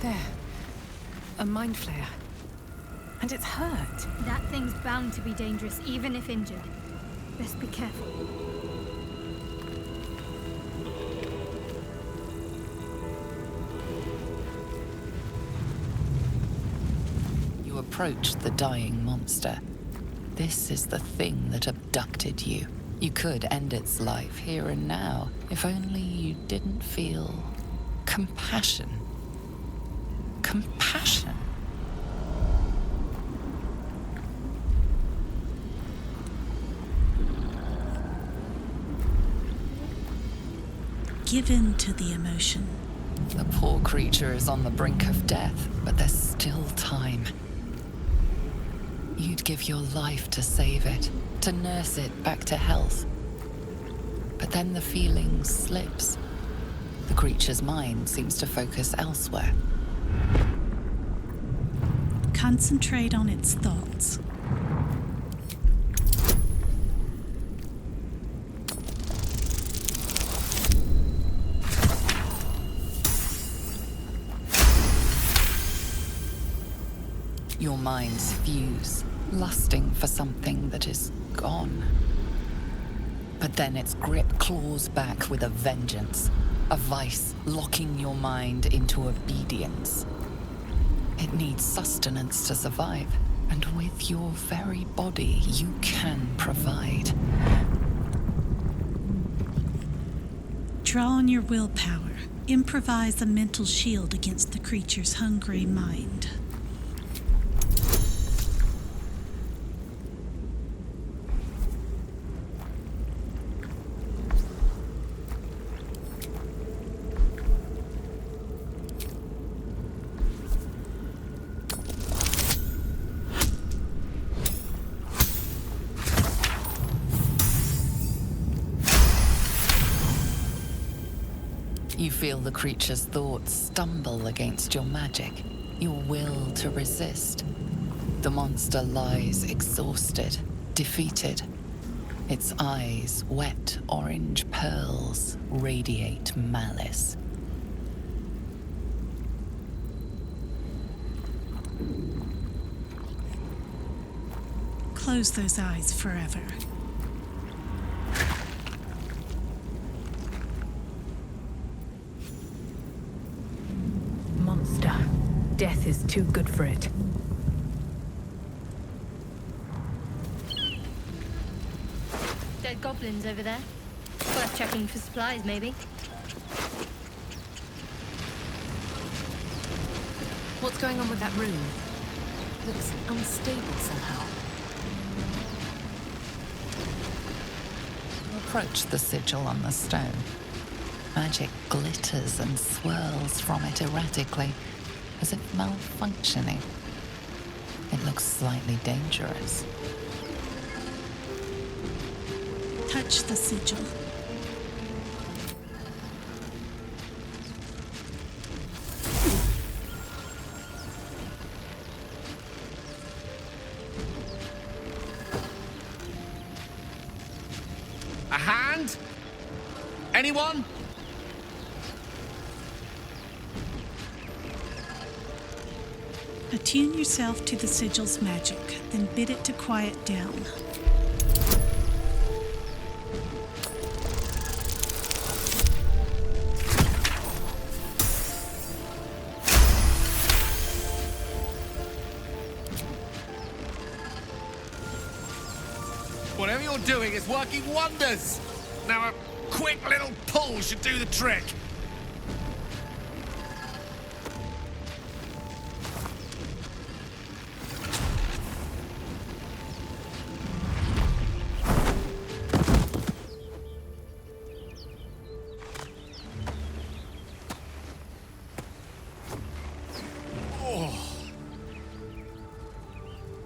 There. A mind flare. And it's hurt. That thing's bound to be dangerous, even if injured. Best be careful. You approach the dying monster. This is the thing that abducted you. You could end its life here and now, if only you didn't feel compassion. Compassion. Give in to the emotion. The poor creature is on the brink of death, but there's still time. You'd give your life to save it, to nurse it back to health. But then the feeling slips. The creature's mind seems to focus elsewhere. Concentrate on its thoughts. Your minds fuse, lusting for something that is gone. But then its grip claws back with a vengeance, a vice locking your mind into obedience. It needs sustenance to survive, and with your very body, you can provide. Draw on your willpower. Improvise a mental shield against the creature's hungry mind. You feel the creature's thoughts stumble against your magic, your will to resist. The monster lies exhausted, defeated. Its eyes, wet orange pearls, radiate malice. Close those eyes forever. Monster. Death is too good for it. Dead goblins over there. Worth checking for supplies, maybe. What's going on with that room? Looks unstable somehow. You approach the sigil on the stone. Magic glitters and swirls from it erratically, as if malfunctioning. It looks slightly dangerous. Touch the sigil. A hand? Anyone? Attune yourself to the sigil's magic, then bid it to quiet down. Whatever you're doing is working wonders. Now a quick little pull should do the trick.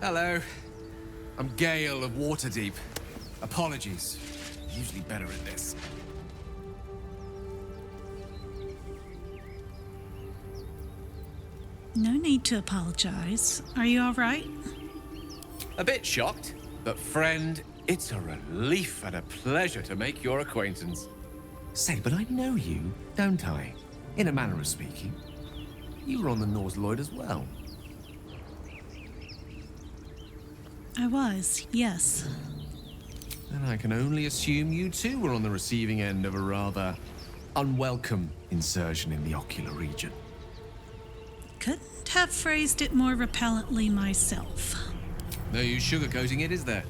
Hello. I'm Gale of Waterdeep. Apologies. Usually better at this. No need to apologize. Are you all right? A bit shocked, but friend, it's a relief and a pleasure to make your acquaintance. Say, but I know you, don't I? In a manner of speaking. You were on the Norseloid as well. I was, yes. And I can only assume you too were on the receiving end of a rather unwelcome insertion in the ocular region. Couldn't have phrased it more repellently myself. No use sugarcoating it, is there?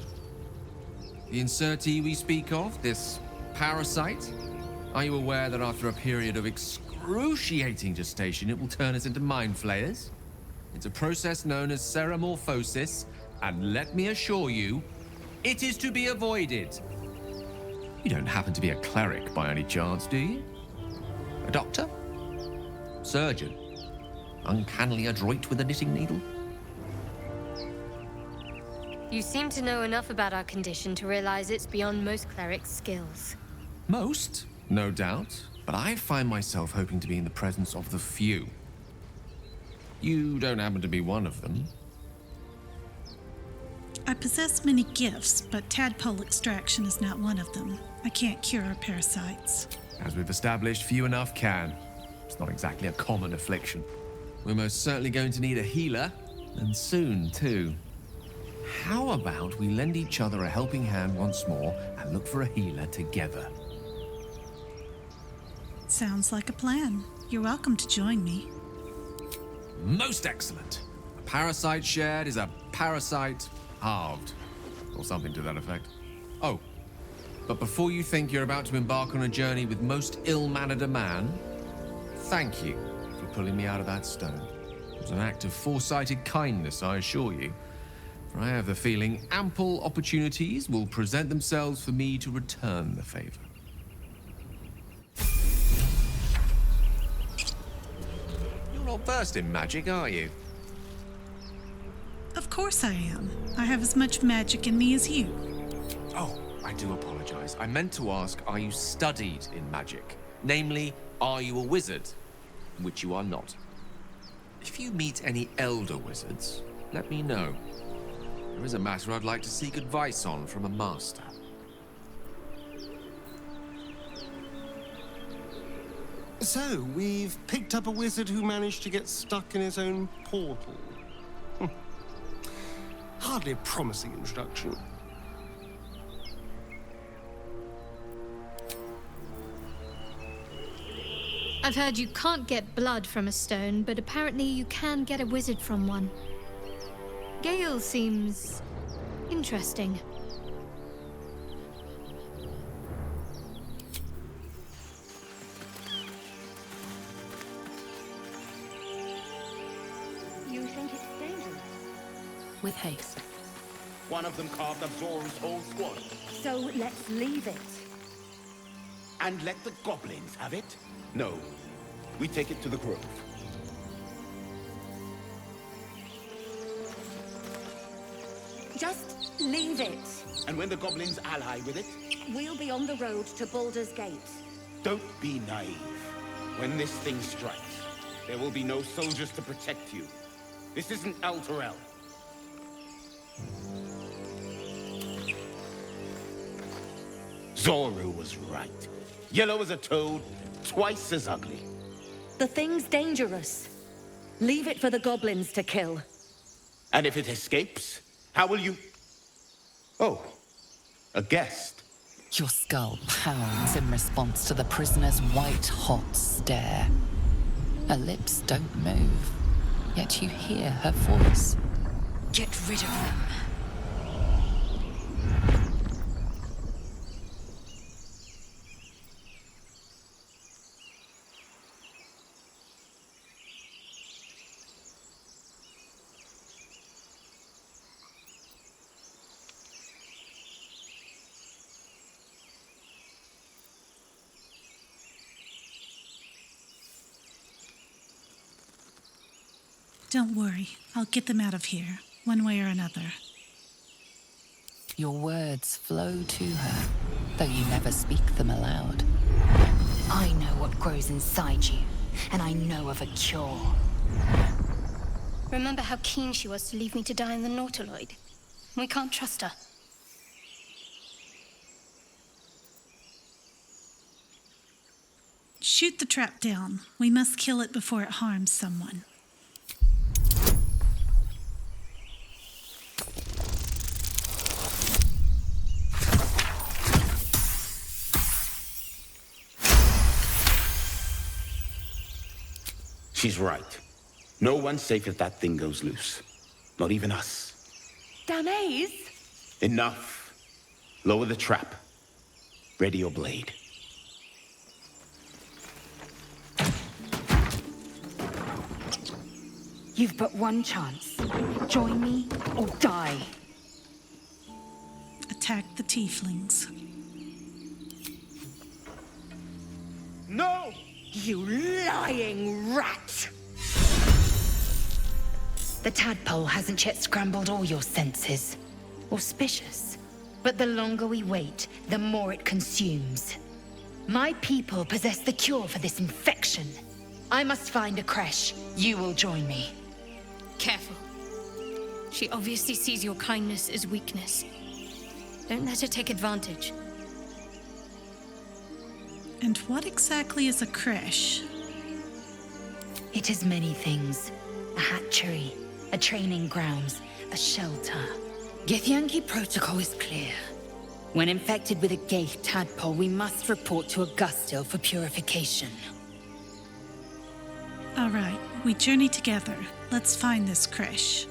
The insertee we speak of, this parasite, are you aware that after a period of excruciating gestation, it will turn us into mind flayers? It's a process known as ceramorphosis, and let me assure you, it is to be avoided. You don't happen to be a cleric by any chance, do you? A doctor? Surgeon? Uncannily adroit with a knitting needle? You seem to know enough about our condition to realize it's beyond most clerics' skills. Most, no doubt, but I find myself hoping to be in the presence of the few. You don't happen to be one of them. I possess many gifts, but tadpole extraction is not one of them. I can't cure parasites. As we've established, few enough can. It's not exactly a common affliction. We're most certainly going to need a healer, and soon, too. How about we lend each other a helping hand once more and look for a healer together? Sounds like a plan. You're welcome to join me. Most excellent. A parasite shared is a parasite halved, or something to that effect. Oh, but before you think you're about to embark on a journey with most ill-mannered a man, thank you for pulling me out of that stone. It was an act of foresighted kindness, I assure you. For I have the feeling ample opportunities will present themselves for me to return the favor. You're not versed in magic, are you? Of course I am. I have as much magic in me as you. Oh, I do apologize. I meant to ask, are you studied in magic? Namely, are you a wizard? Which you are not. If you meet any elder wizards, let me know. There is a matter I'd like to seek advice on from a master. So, we've picked up a wizard who managed to get stuck in his own portal. Hardly a promising introduction. I've heard you can't get blood from a stone, but apparently you can get a wizard from one. Gale seems interesting. You think it's dangerous? With haste. One of them carved up Zorru's whole squad. So let's leave it. And let the goblins have it? No. We take it to the grove. Just leave it. And when the goblins ally with it, We'll be on the road to Baldur's Gate. don't be naive. When this thing strikes, there will be no soldiers to protect you. This isn't Elturel. Zorru was right. Yellow as a toad, twice as ugly. The thing's dangerous. Leave it for the goblins to kill. And if it escapes, how will you... Oh, a guest. Your skull pounds in response to the prisoner's white-hot stare. Her lips don't move, yet you hear her voice. Get rid of them. Don't worry. I'll get them out of here, one way or another. Your words flow to her, though you never speak them aloud. I know what grows inside you, and I know of a cure. Remember how keen she was to leave me to die in the Nautiloid? We can't trust her. Shoot the trap down. We must kill it before it harms someone. She's right. No one's safe if that thing goes loose. Not even us. Danaes? Enough. Lower the trap. Ready your blade. You've but one chance. Join me or die. Attack the tieflings. No! You lying rat! The tadpole hasn't yet scrambled all your senses. Auspicious. But the longer we wait, the more it consumes. My people possess the cure for this infection. I must find a creche. You will join me. Careful. She obviously sees your kindness as weakness. Don't let her take advantage. And what exactly is a creche? It is many things. A hatchery, a training grounds, a shelter. Githyanki protocol is clear. When infected with a Gate tadpole, we must report to Augustil for purification. All right, we journey together. Let's find this creche.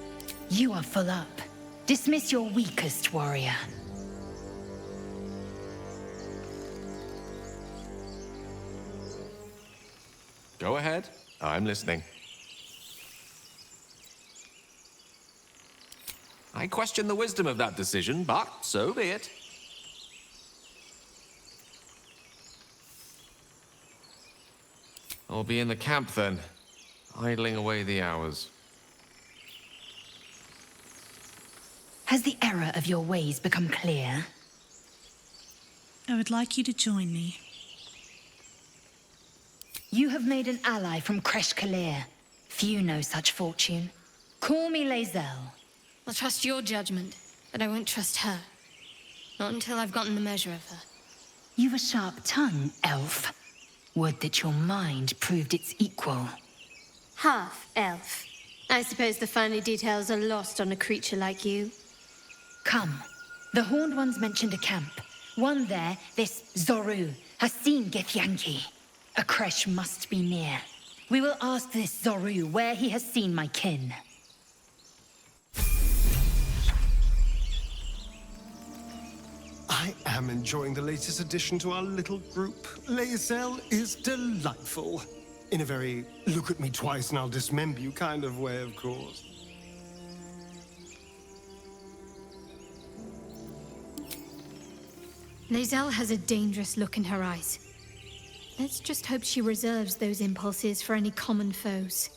You are full up. Dismiss your weakest warrior. Go ahead. I'm listening. I question the wisdom of that decision, but so be it. I'll be in the camp then, idling away the hours. Has the error of your ways become clear? I would like you to join me. You have made an ally from Kresh Kalir. Few know such fortune. Call me Lae'zel. I'll trust your judgment, but I won't trust her. Not until I've gotten the measure of her. You've a sharp tongue, elf. Would that your mind proved its equal. Half-elf. I suppose the finer details are lost on a creature like you. Come. The Horned Ones mentioned a camp. One there, this Zorru, has seen Githyanki. A creche must be near. We will ask this Zorru where he has seen my kin. I am enjoying the latest addition to our little group. Lae'zel is delightful. In a very look at me twice and I'll dismember you kind of way, of course. Lae'zel has a dangerous look in her eyes. Let's just hope she reserves those impulses for any common foes.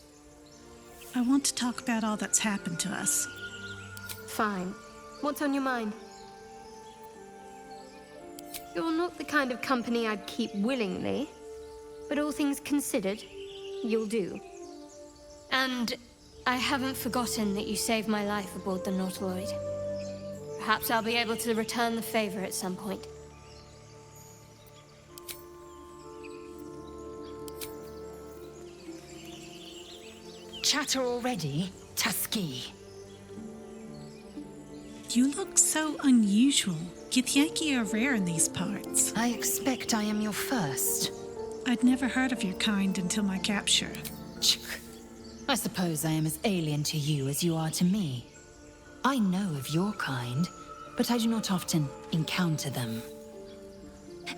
I want to talk about all that's happened to us. Fine. What's on your mind? You're not the kind of company I'd keep willingly, but all things considered, you'll do. And I haven't forgotten that you saved my life aboard the Nautiloid. Perhaps I'll be able to return the favor at some point. Chatter already, Tusky? You look so unusual. Githyanki are rare in these parts. I expect I am your first. I'd never heard of your kind until my capture. I suppose I am as alien to you as you are to me. I know of your kind, but I do not often encounter them.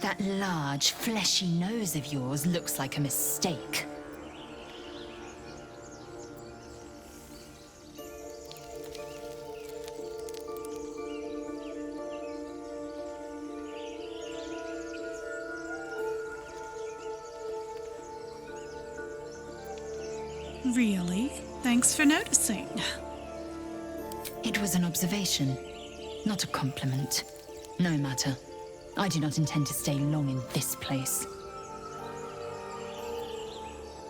That large, fleshy nose of yours looks like a mistake. Really? Thanks for noticing. It was an observation, not a compliment. No matter. I do not intend to stay long in this place.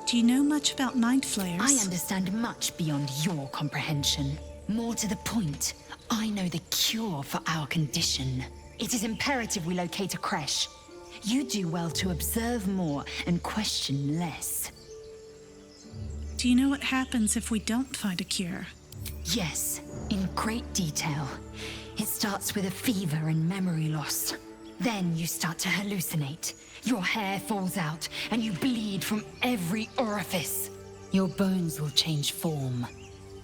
Do you know much about mind flayers? I understand much beyond your comprehension. More to the point, I know the cure for our condition. It is imperative we locate a creche. You do well to observe more and question less. Do you know what happens if we don't find a cure? Yes, in great detail. It starts with a fever and memory loss. Then you start to hallucinate. Your hair falls out, and you bleed from every orifice. Your bones will change form.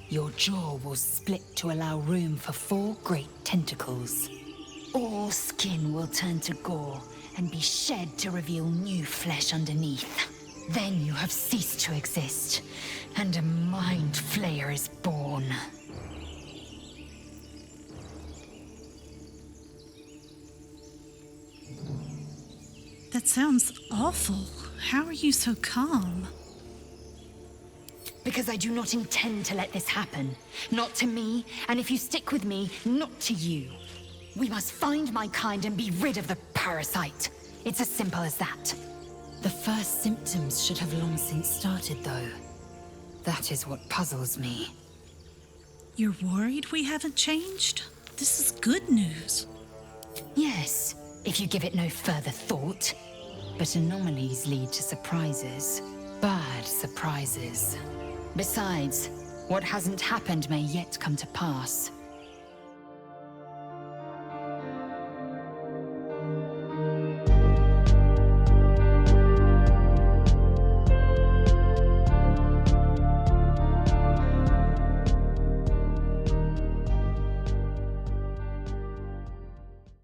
Your jaw will split to allow room for 4 great tentacles. All skin will turn to gore and be shed to reveal new flesh underneath. Then you have ceased to exist, and a mind flayer is born. That sounds awful. How are you so calm? Because I do not intend to let this happen. Not to me, and if you stick with me, not to you. We must find my kind and be rid of the parasite. It's as simple as that. The first symptoms should have long since started, though. That is what puzzles me. You're worried we haven't changed? This is good news. Yes, if you give it no further thought. But anomalies lead to surprises. Bad surprises. Besides, what hasn't happened may yet come to pass.